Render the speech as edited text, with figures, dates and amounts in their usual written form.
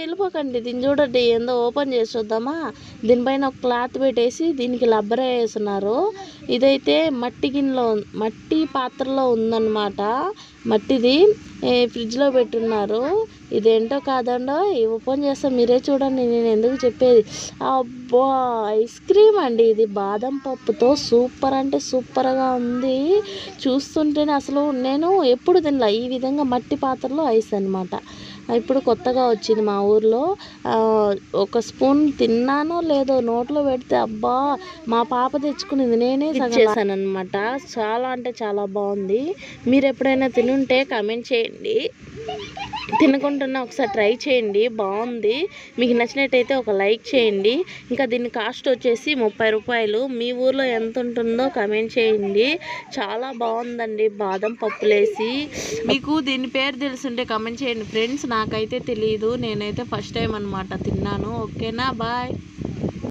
వెళ్ళిపోకండి. దీన్ని చూడండి, ఏందో ఓపెన్ చేసి చూద్దామా. దీనిపైన ఒక క్లాత్ పెట్టేసి దీనికి లబ్బర వేస్తున్నారు. ఇదైతే మట్టి గిన్నెలో, మట్టి పాత్రలో ఉందన్నమాట. మట్టిది ఫ్రిడ్జ్లో పెట్టున్నారు. ఇదేంటో కాదండో, ఓపెన్ చేస్తాం, మీరే చూడండి, నేను ఎందుకు చెప్పేది. అబ్బా, ఐస్ క్రీమ్ అండి ఇది, బాదం పప్పుతో. సూపర్ అంటే సూపర్గా ఉంది. చూస్తుంటేనే అసలు నేను ఎప్పుడు తినలే ఈ విధంగా మట్టి పాత్రలో ఐస్ అనమాట. ఇప్పుడు కొత్తగా వచ్చింది మా ఊర్లో. ఒక స్పూన్ తిన్నానో లేదో, నోట్లో పెడితే అబ్బా, మా పాప తెచ్చుకునేది, నేనే చేశాను అనమాట. చాలా అంటే చాలా బాగుంది. మీరు ఎప్పుడైనా తినుంటే కమెంట్ చేయండి. తినకుంటున్నా ఒకసారి ట్రై చేయండి, బాగుంది. మీకు నచ్చినట్టయితే ఒక లైక్ చేయండి. ఇంకా దీని కాస్ట్ వచ్చేసి 30 రూపాయలు. మీ ఊర్లో ఎంత ఉంటుందో కమెంట్ చేయండి. చాలా బాగుందండి బాదం పప్పులేసి. మీకు దీని పేరు తెలుసుంటే కమెంట్ చేయండి ఫ్రెండ్స్. నాకైతే తెలియదు, నేనైతే ఫస్ట్ టైం అనమాట తిన్నాను. ఓకేనా, బాయ్.